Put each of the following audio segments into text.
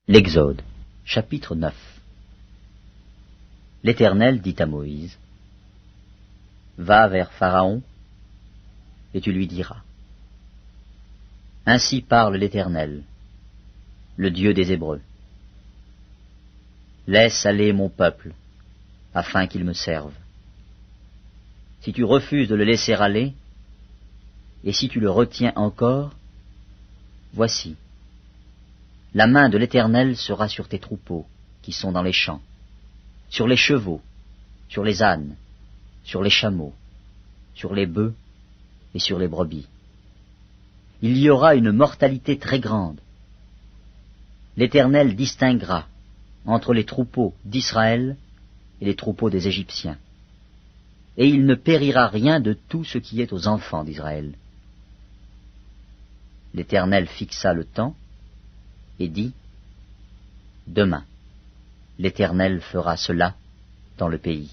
L'Exode, chapitre 9. L'Éternel dit à Moïse, « Va vers Pharaon, et tu lui diras. Ainsi parle l'Éternel, le Dieu des Hébreux. Laisse aller mon peuple, afin qu'il me serve. Si tu refuses de le laisser aller, et si tu le retiens encore, voici, la main de l'Éternel sera sur tes troupeaux, qui sont dans les champs, sur les chevaux, sur les ânes, sur les chameaux, sur les bœufs et sur les brebis. Il y aura une mortalité très grande. L'Éternel distinguera entre les troupeaux d'Israël et les troupeaux des Égyptiens. Et il ne périra rien de tout ce qui est aux enfants d'Israël. L'Éternel fixa le temps et dit, « Demain, l'Éternel fera cela dans le pays. »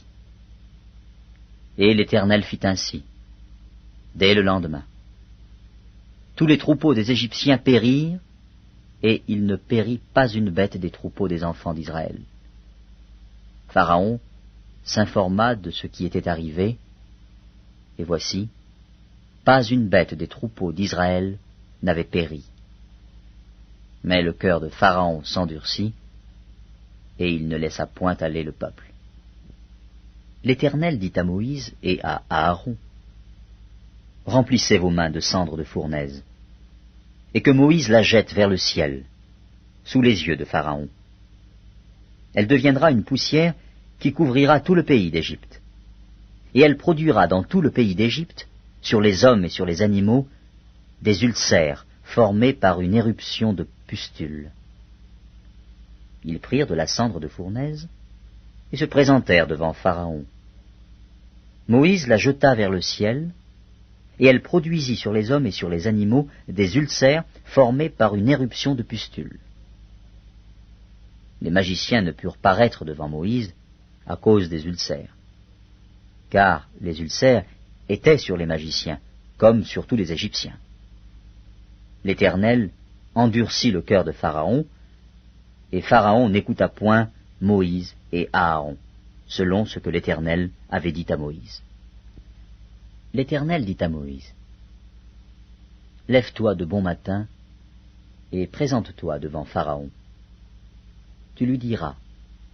Et l'Éternel fit ainsi, dès le lendemain. Tous les troupeaux des Égyptiens périrent, et il ne périt pas une bête des troupeaux des enfants d'Israël. Pharaon s'informa de ce qui était arrivé, et voici, pas une bête des troupeaux d'Israël n'avait péri. Mais le cœur de Pharaon s'endurcit, et il ne laissa point aller le peuple. L'Éternel dit à Moïse et à Aaron, « Remplissez vos mains de cendre de fournaise, et que Moïse la jette vers le ciel, sous les yeux de Pharaon. Elle deviendra une poussière qui couvrira tout le pays d'Égypte, et elle produira dans tout le pays d'Égypte, sur les hommes et sur les animaux, des ulcères formés par une éruption de pustules. » Ils prirent de la cendre de fournaise et se présentèrent devant Pharaon. Moïse la jeta vers le ciel, et elle produisit sur les hommes et sur les animaux des ulcères formés par une éruption de pustules. Les magiciens ne purent paraître devant Moïse à cause des ulcères, car les ulcères étaient sur les magiciens, comme sur tous les Égyptiens. L'Éternel endurcit le cœur de Pharaon, et Pharaon n'écouta point Moïse et Aaron, selon ce que l'Éternel avait dit à Moïse. L'Éternel dit à Moïse, « Lève-toi de bon matin, et présente-toi devant Pharaon. Tu lui diras,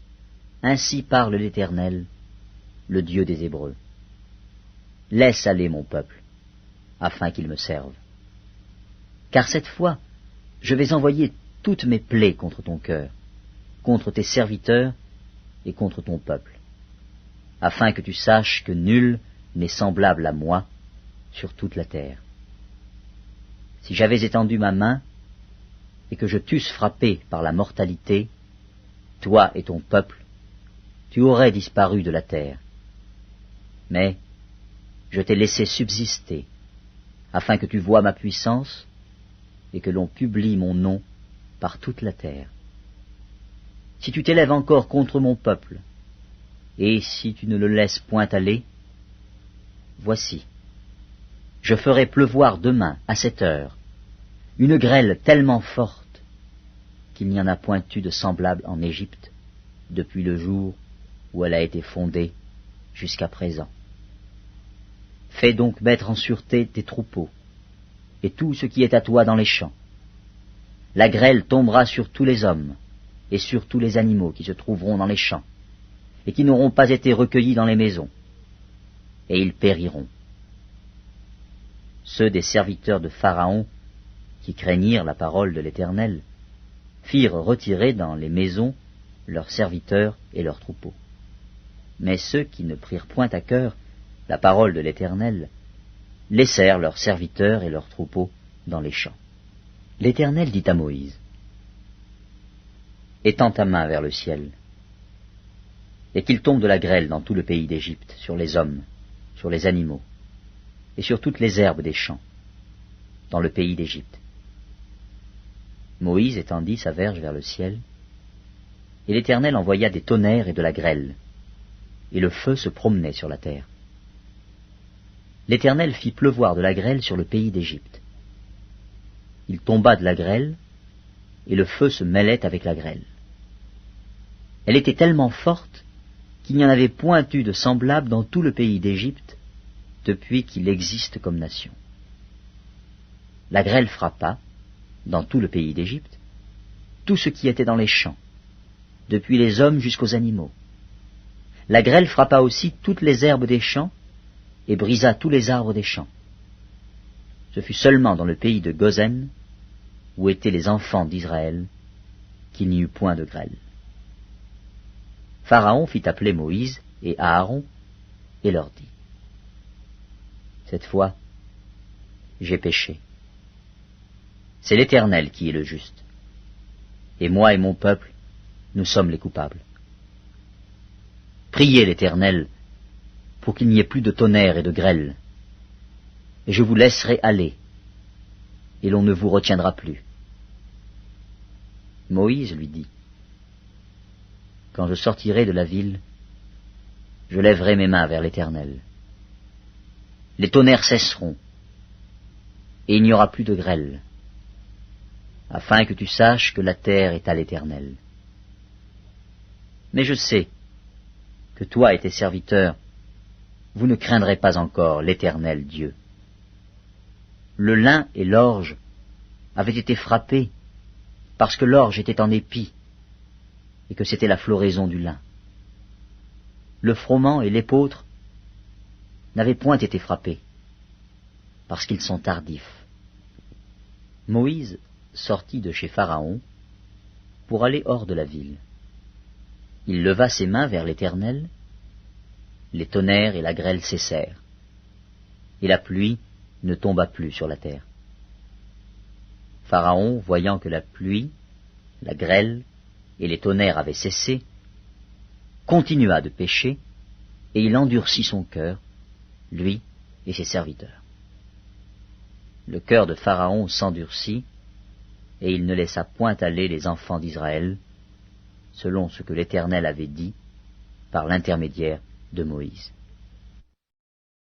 « Ainsi parle l'Éternel, le Dieu des Hébreux. Laisse aller mon peuple, afin qu'il me serve. Car cette fois, je vais envoyer toutes mes plaies contre ton cœur, contre tes serviteurs et contre ton peuple, afin que tu saches que nul n'est semblable à moi sur toute la terre. Si j'avais étendu ma main et que je t'eusse frappé par la mortalité, toi et ton peuple, tu aurais disparu de la terre. Mais je t'ai laissé subsister, afin que tu voies ma puissance et que l'on publie mon nom par toute la terre. Si tu t'élèves encore contre mon peuple, et si tu ne le laisses point aller, voici, je ferai pleuvoir demain, à cette heure, une grêle tellement forte qu'il n'y en a point eu de semblable en Égypte depuis le jour où elle a été fondée jusqu'à présent. Fais donc mettre en sûreté tes troupeaux et tout ce qui est à toi dans les champs. La grêle tombera sur tous les hommes et sur tous les animaux qui se trouveront dans les champs et qui n'auront pas été recueillis dans les maisons, et ils périront. Ceux des serviteurs de Pharaon qui craignirent la parole de l'Éternel firent retirer dans les maisons leurs serviteurs et leurs troupeaux. Mais ceux qui ne prirent point à cœur la parole de l'Éternel laissèrent leurs serviteurs et leurs troupeaux dans les champs. L'Éternel dit à Moïse, « Étends ta main vers le ciel, et qu'il tombe de la grêle dans tout le pays d'Égypte, sur les hommes, sur les animaux, et sur toutes les herbes des champs, dans le pays d'Égypte. » Moïse étendit sa verge vers le ciel, et l'Éternel envoya des tonnerres et de la grêle, et le feu se promenait sur la terre. L'Éternel fit pleuvoir de la grêle sur le pays d'Égypte. Il tomba de la grêle, et le feu se mêlait avec la grêle. Elle était tellement forte qu'il n'y en avait point eu de semblable dans tout le pays d'Égypte depuis qu'il existe comme nation. La grêle frappa, dans tout le pays d'Égypte, tout ce qui était dans les champs, depuis les hommes jusqu'aux animaux. La grêle frappa aussi toutes les herbes des champs et brisa tous les arbres des champs. Ce fut seulement dans le pays de Gozen, où étaient les enfants d'Israël, qu'il n'y eut point de grêle. Pharaon fit appeler Moïse et Aaron et leur dit, « Cette fois, j'ai péché. C'est l'Éternel qui est le juste, et moi et mon peuple, nous sommes les coupables. Priez l'Éternel pour qu'il n'y ait plus de tonnerre et de grêle, et je vous laisserai aller, et l'on ne vous retiendra plus. » Moïse lui dit, « Quand je sortirai de la ville, je lèverai mes mains vers l'Éternel. Les tonnerres cesseront, et il n'y aura plus de grêle, afin que tu saches que la terre est à l'Éternel. Mais je sais que toi et tes serviteurs, vous ne craindrez pas encore l'Éternel Dieu. Le lin et l'orge avaient été frappés parce que l'orge était en épi et que c'était la floraison du lin. Le froment et l'épeautre n'avaient point été frappés parce qu'ils sont tardifs. Moïse sortit de chez Pharaon pour aller hors de la ville. Il leva ses mains vers l'Éternel, les tonnerres et la grêle cessèrent, et la pluie ne tomba plus sur la terre. Pharaon, voyant que la pluie, la grêle et les tonnerres avaient cessé, continua de pécher, et il endurcit son cœur, lui et ses serviteurs. Le cœur de Pharaon s'endurcit, et il ne laissa point aller les enfants d'Israël, selon ce que l'Éternel avait dit par l'intermédiaire de Moïse.